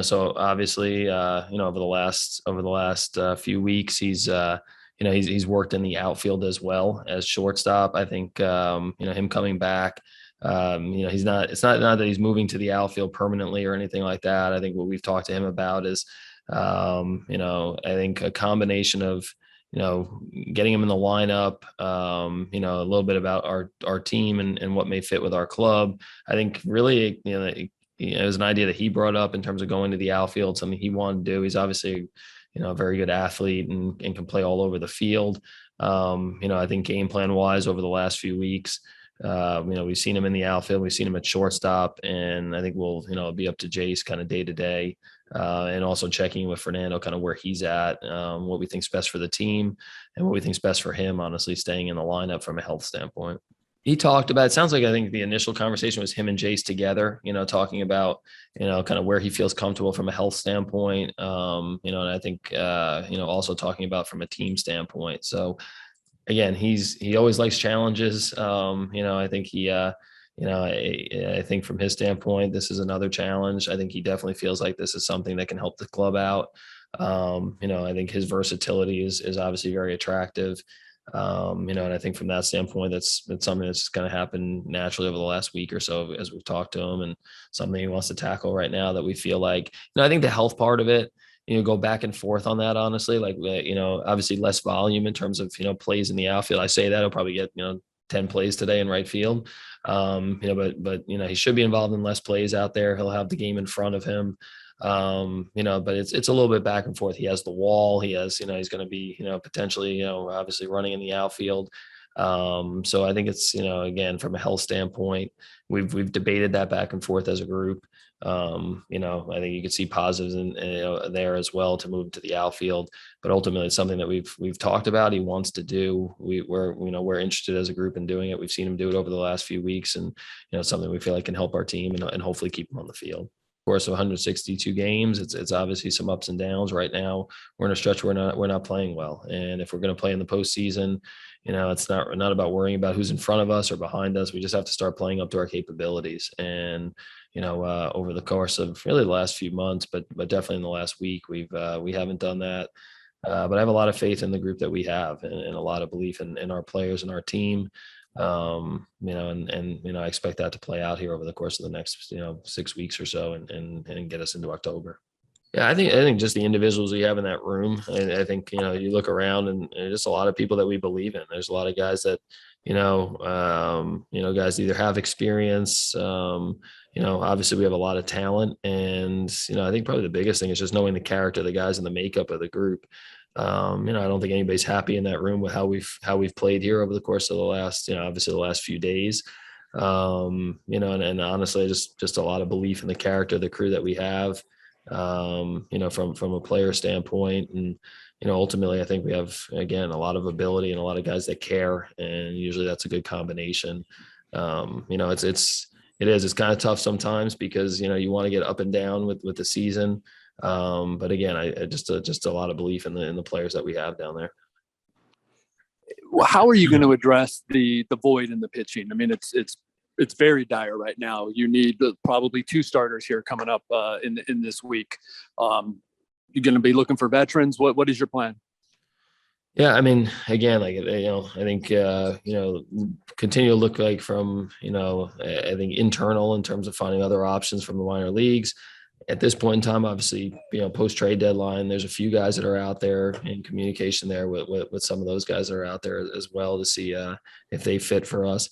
So obviously, over the last few weeks, he's worked in the outfield as well as shortstop. I think, him coming back, it's not that he's moving to the outfield permanently or anything like that. I think what we've talked to him about is, I think a combination of, getting him in the lineup, a little bit about our team and what may fit with our club. I think really, it was an idea that he brought up in terms of going to the outfield, something he wanted to do. He's obviously, a very good athlete and can play all over the field. I think game plan wise over the last few weeks, we've seen him in the outfield, we've seen him at shortstop, and I think we'll, be up to Jace kind of day to day, and also checking with Fernando kind of where he's at, what we think's best for the team and what we think's best for him, honestly, staying in the lineup from a health standpoint. He talked about, it sounds like, I think the initial conversation was him and Jace together, talking about, kind of where he feels comfortable from a health standpoint. And I think, also talking about from a team standpoint. So again, he always likes challenges. I think I think from his standpoint, this is another challenge. I think he definitely feels like this is something that can help the club out. I think his versatility is obviously very attractive. And I think from that standpoint, that's something that's going to happen naturally over the last week or so as we've talked to him, and something he wants to tackle right now that we feel like, I think the health part of it, go back and forth on that, honestly, like, obviously less volume in terms of, plays in the outfield. I say that he'll probably get, 10 plays today in right field. But he should be involved in less plays out there. He'll have the game in front of him. But it's a little bit back and forth. He has the wall. He has, he's going to be, potentially, obviously running in the outfield. So I think it's, again, from a health standpoint, we've debated that back and forth as a group. I think you can see positives in there as well to move to the outfield, but ultimately it's something that we've talked about. He wants to do. We're interested as a group in doing it. We've seen him do it over the last few weeks, and something we feel like can help our team and hopefully keep him on the field. Of course, 162 games. It's obviously some ups and downs right now. We're in a stretch where we're not playing well, and if we're going to play in the postseason, it's not about worrying about who's in front of us or behind us. We just have to start playing up to our capabilities. And over the course of really the last few months, but definitely in the last week, we haven't done that. But I have a lot of faith in the group that we have, and a lot of belief in our players and our team. I expect that to play out here over the course of the next, 6 weeks or so, and get us into October. Yeah, I think just the individuals we have in that room. I think, you look around and just a lot of people that we believe in. There's a lot of guys that, guys either have experience. Obviously we have a lot of talent, and, I think probably the biggest thing is just knowing the character of the guys and the makeup of the group. I don't think anybody's happy in that room with how we've played here over the course of the last, obviously the last few days. And honestly, just a lot of belief in the character of the crew that we have, from a player standpoint. And, ultimately I think we have, again, a lot of ability and a lot of guys that care. And usually that's a good combination. It's kind of tough sometimes because, you want to get up and down with the season. But again, I just a lot of belief in the players that we have down there. Well, how are you going to address the void in the pitching? I mean, it's very dire right now. You need probably 2 starters here coming up in this week. You're going to be looking for veterans. What is your plan? Yeah, I mean, again, like, I think, continue to look like from, I think internal in terms of finding other options from the minor leagues. At this point in time, obviously, post trade deadline, there's a few guys that are out there in communication there with some of those guys that are out there as well to see if they fit for us.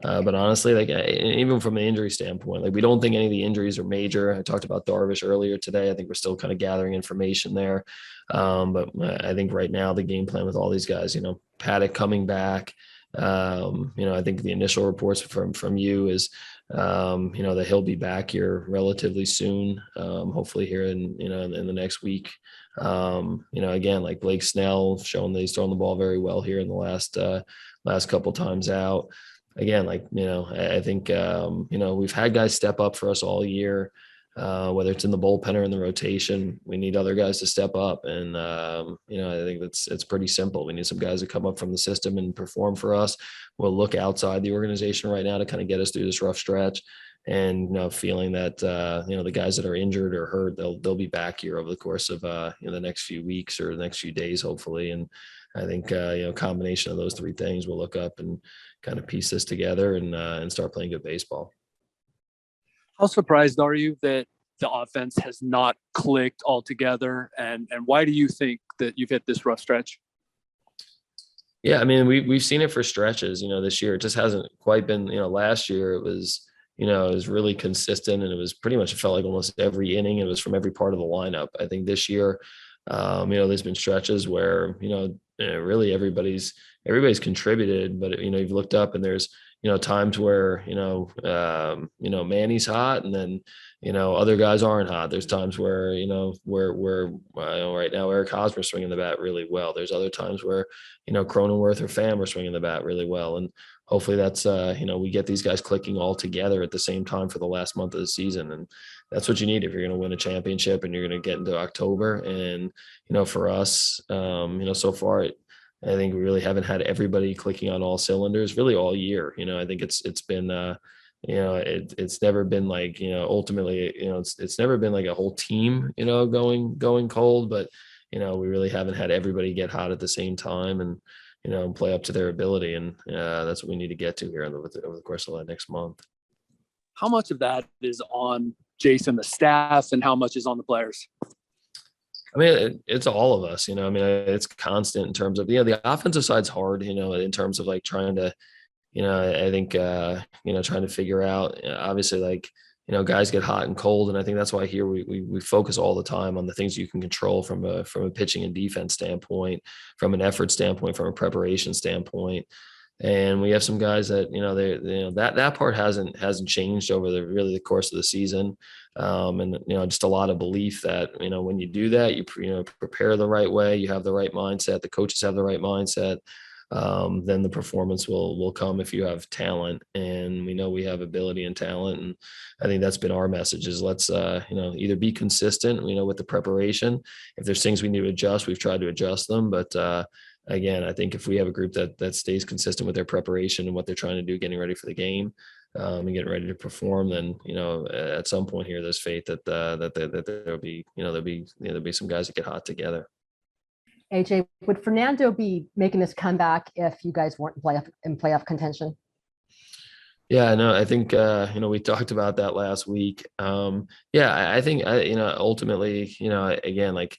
But honestly, like, even from an injury standpoint, like, we don't think any of the injuries are major. I talked about Darvish earlier today. I think we're still kind of gathering information there. But I think right now the game plan with all these guys, Paddock coming back, I think the initial reports from you is, that he'll be back here relatively soon. Hopefully here in the next week. Again, like Blake Snell showing that he's throwing the ball very well here in the last couple times out. Again, like, I think, we've had guys step up for us all year, whether it's in the bullpen or in the rotation. We need other guys to step up. And, I think it's pretty simple. We need some guys to come up from the system and perform for us. We'll look outside the organization right now to kind of get us through this rough stretch. and feeling that the guys that are injured or hurt, they'll be back here over the course of the next few weeks or the next few days, hopefully. And I think combination of those three things, we'll look up and kind of piece this together and start playing good baseball. How surprised are you that the offense has not clicked altogether, and why do you think that you've hit this rough stretch? Yeah, I mean, we've seen it for stretches, this year. It just hasn't quite been, last year it was really consistent, and it was pretty much, it felt like almost every inning, it was from every part of the lineup. I think this year, there's been stretches where, really everybody's contributed, but you've looked up and there's, times where, Manny's hot, and then, other guys aren't hot. There's times where, where right now Eric Hosmer's swinging the bat really well. There's other times where, Cronenworth or Pham are swinging the bat really well. And hopefully that's, we get these guys clicking all together at the same time for the last month of the season. And that's what you need if you're going to win a championship and you're going to get into October. And, for us, so far, I think we really haven't had everybody clicking on all cylinders really all year. I think it's been, it's never been like, ultimately, it's never been like a whole team, going cold, but, we really haven't had everybody get hot at the same time and, play up to their ability. And that's what we need to get to here over the course of the next month. How much of that is on Jason, the staff, and how much is on the players? I mean, it's all of us, I mean, it's constant in terms of, the offensive side's hard, in terms of like trying to, I think, trying to figure out, obviously, like, guys get hot and cold. And I think that's why here we focus all the time on the things you can control from a pitching and defense standpoint, from an effort standpoint, from a preparation standpoint. And we have some guys that, that part hasn't changed over the course of the season. And, just a lot of belief that, when you do that, you prepare the right way, you have the right mindset, the coaches have the right mindset. Then the performance will come if you have talent, and we know we have ability and talent. And I think that's been our message is let's, either be consistent, with the preparation. If there's things we need to adjust, we've tried to adjust them. But, again, I think if we have a group that stays consistent with their preparation and what they're trying to do, getting ready for the game, and getting ready to perform, then, at some point here, there's faith that there'll be some guys that get hot together. AJ, would Fernando be making this comeback if you guys weren't in playoff contention? Yeah, no, I think, we talked about that last week. Yeah, I think, ultimately, again, like,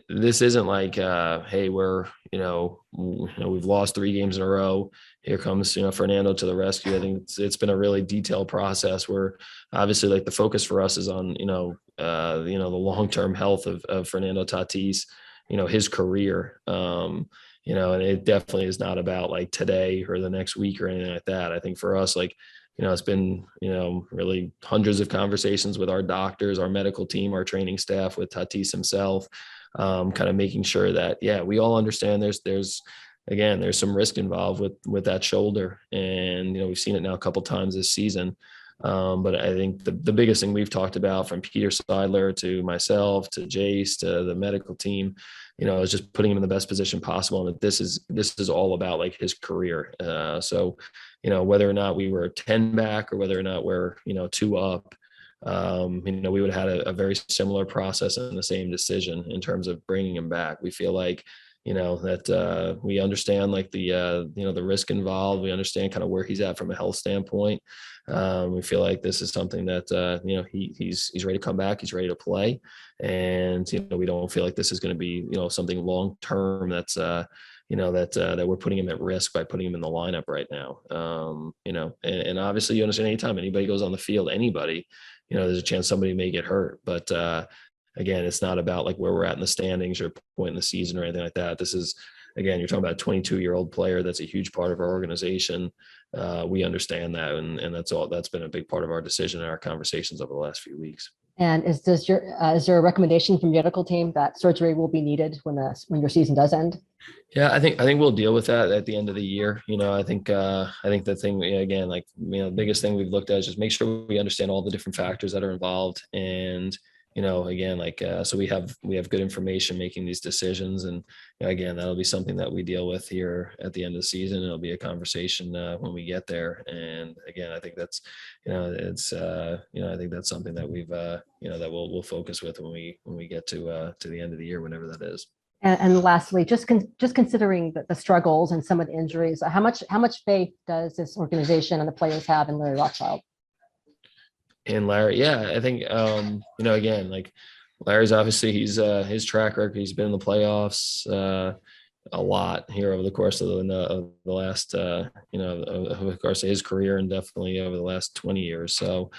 this isn't like, hey, we're, we've lost 3 games in a row. Here comes, Fernando to the rescue. I think it's been a really detailed process where obviously like the focus for us is on, the long-term health of Fernando Tatis, his career, and it definitely is not about like today or the next week or anything like that. I think for us, like, it's been, really hundreds of conversations with our doctors, our medical team, our training staff, with Tatis himself, kind of making sure that, yeah, we all understand there's some risk involved with that shoulder. And, we've seen it now a couple times this season. But I think the biggest thing we've talked about, from Peter Seidler to myself to Jace to the medical team, is just putting him in the best position possible. And that this is all about like his career. So, whether or not we were 10 back or whether or not we're, 2 up, we would have had a very similar process and the same decision in terms of bringing him back. We feel like, that we understand like the risk involved. We understand kind of where he's at from a health standpoint. We feel like this is something that, he's ready to come back. He's ready to play. And, we don't feel like this is going to be, something long-term that's, that we're putting him at risk by putting him in the lineup right now. And obviously you understand anytime anybody goes on the field, there's a chance somebody may get hurt, but, again, it's not about like where we're at in the standings or point in the season or anything like that. This is, again, you're talking about a 22-year-old player. That's a huge part of our organization. We understand that. And that's been a big part of our decision and our conversations over the last few weeks. And is there a recommendation from your medical team that surgery will be needed when your season does end? Yeah, I think we'll deal with that at the end of the year. I think the thing, again, like, the biggest thing we've looked at is just make sure we understand all the different factors that are involved. And, again, so we have good information making these decisions. And again, that'll be something that we deal with here at the end of the season. It'll be a conversation when we get there. And again, I think that's, I think that's something that we've, that we'll focus with when we get to the end of the year, whenever that is. And lastly, just considering the struggles and some of the injuries, how much faith does this organization and the players have in Larry Rothschild? And Larry, yeah, I think, again, like Larry's obviously his track record, he's been in the playoffs a lot here over the course of the last, over the course of his career, and definitely over the last 20 years. So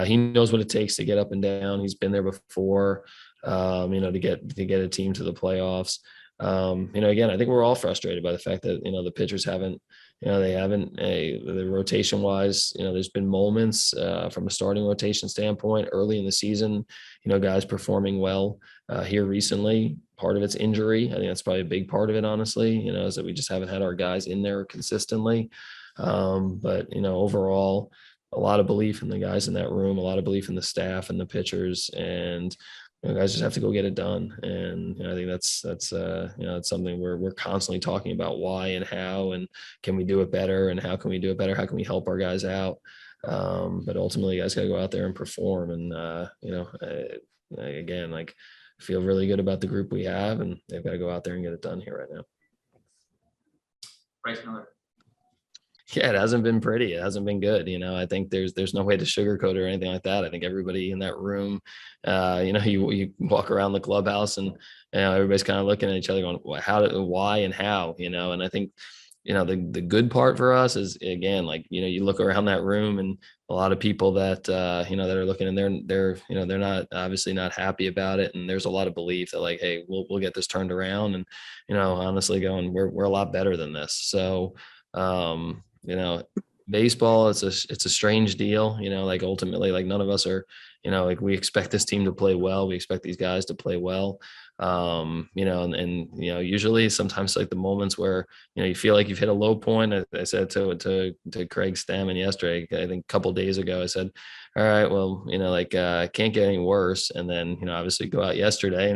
he knows what it takes to get up and down. He's been there before, to get a team to the playoffs. Again, I think we're all frustrated by the fact that, the pitchers haven't, the rotation wise, there's been moments from a starting rotation standpoint early in the season, guys performing well here recently. Part of it's injury. I think that's probably a big part of it, honestly, is that we just haven't had our guys in there consistently. But, overall, a lot of belief in the guys in that room, a lot of belief in the staff and the pitchers, and guys just have to go get it done. And I think that's it's something we're constantly talking about why and how, and can we do it better, and how can we do it better? How can we help our guys out? But ultimately, you guys got to go out there and perform. And again, like, I feel really good about the group we have, and they've got to go out there and get it done here right now. Bryce Miller. Yeah, it hasn't been pretty. It hasn't been good. I think there's no way to sugarcoat it or anything like that. I think everybody in that room, you walk around the clubhouse and everybody's kind of looking at each other going, why and how, and I think, the good part for us is, again, like, you look around that room and a lot of people that, that are looking, and they're not, obviously not happy about it. And there's a lot of belief that, like, hey, we'll get this turned around. And, honestly going, we're a lot better than this. So, baseball, it's a strange deal, like, ultimately, like, none of us are, like, we expect this team to play well. We expect these guys to play well. Usually sometimes, like, the moments where, you feel like you've hit a low point. I said to Craig Stammen yesterday, I think a couple of days ago, I said, all right, well, can't get any worse. And then, obviously go out yesterday,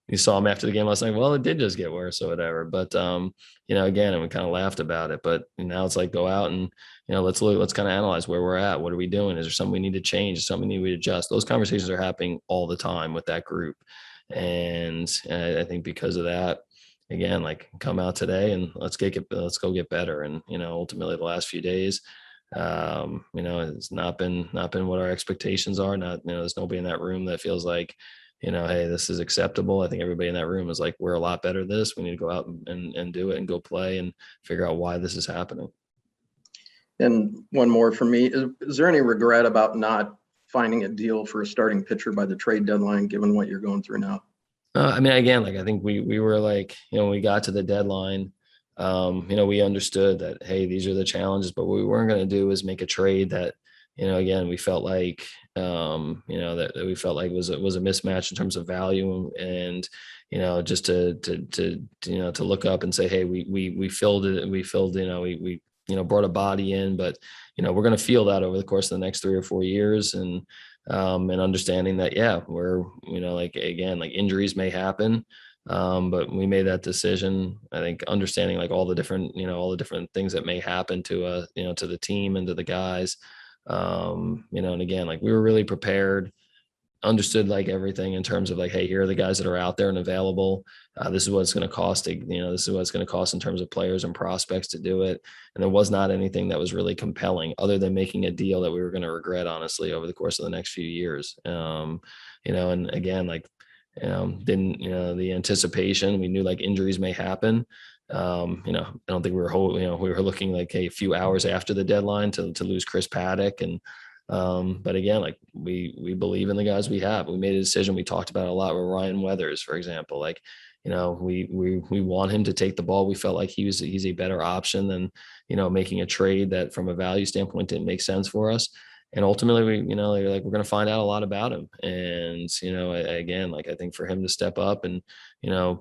you saw him after the game last night. Well, it did just get worse or whatever. But, again, and we kind of laughed about it, but now it's like, go out and, let's kind of analyze where we're at. What are we doing? Is there something we need to change? Is something we need to adjust? Those conversations are happening all the time with that group. And I think because of that, again, like, come out today and let's go get better. And, ultimately the last few days, it's not been what our expectations are. There's nobody in that room that feels like, hey, this is acceptable. I think everybody in that room is like, we're a lot better at this. We need to go out and do it and go play and figure out why this is happening. And one more for me, is there any regret about not finding a deal for a starting pitcher by the trade deadline, given what you're going through now? Again, like, I think we were like, when we got to the deadline, we understood that, hey, these are the challenges, but what we weren't going to do is make a trade that, again, we felt like, that we felt like was a mismatch in terms of value, and, just to look up and say, hey, we filled it. We filled, we brought a body in, but, we're going to feel that over the course of the next 3 or 4 years. And understanding that, yeah, we're, like, again, like, injuries may happen. But we made that decision, I think, understanding, like, all the different things that may happen to to the team and to the guys. And again, like, we were really prepared, understood, like, everything in terms of, like, hey, here are the guys that are out there and available. This is what it's going to cost this is what it's going to cost in terms of players and prospects to do it. And there was not anything that was really compelling other than making a deal that we were going to regret, honestly, over the course of the next few years. And again, like, didn't, the anticipation, we knew, like, injuries may happen. I don't think we were looking like, hey, a few hours after the deadline to lose Chris Paddock. And, but again, like, we believe in the guys we have. We made a decision. We talked about it a lot with Ryan Weathers, for example. Like, we want him to take the ball. We felt like he's a better option than, making a trade that from a value standpoint didn't make sense for us. And ultimately, we're going to find out a lot about him. And, again, like, I think for him to step up and,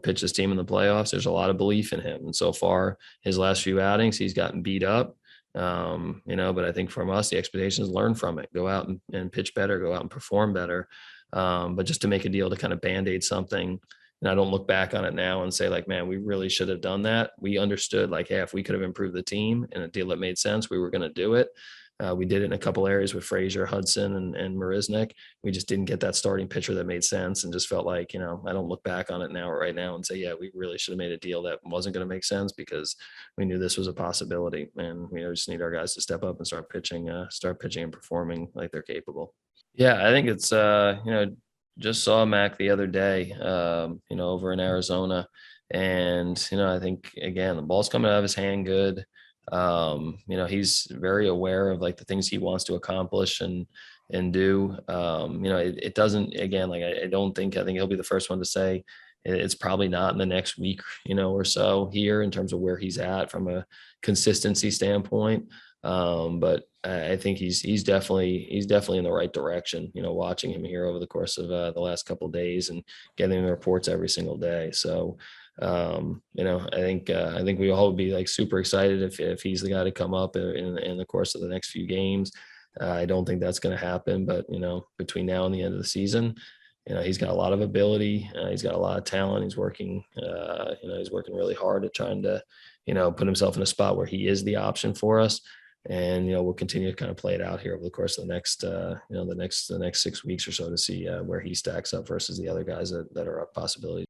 pitch his team in the playoffs, there's a lot of belief in him. And so far, his last few outings, he's gotten beat up. But I think from us, the expectation is learn from it, go out and pitch better, go out and perform better. But just to make a deal to kind of band-aid something, and I don't look back on it now and say like, man, we really should have done that. We understood like, hey, if we could have improved the team in a deal that made sense, we were going to do it. We did it in a couple areas with Frazier, Hudson, and Marisnik. We just didn't get that starting pitcher that made sense, and just felt like, I don't look back on it right now and say, yeah, we really should have made a deal that wasn't going to make sense, because we knew this was a possibility, and we just need our guys to step up and start pitching and performing like they're capable. Yeah, I think it's just saw Mac the other day, over in Arizona, and I think again the ball's coming out of his hand good. He's very aware of like the things he wants to accomplish and do. It doesn't, again, like I think he'll be the first one to say it's probably not in the next week, or so here in terms of where he's at from a consistency standpoint. But I think he's definitely in the right direction, watching him here over the course of the last couple of days and getting the reports every single day. So, I think we all would be like super excited if he's the guy to come up in the course of the next few games. I don't think that's going to happen, but between now and the end of the season, he's got a lot of ability. He's got a lot of talent. He's working, he's working really hard at trying to, put himself in a spot where he is the option for us. And, we'll continue to kind of play it out here over the course of the next, the next 6 weeks or so to see where he stacks up versus the other guys that are a possibility.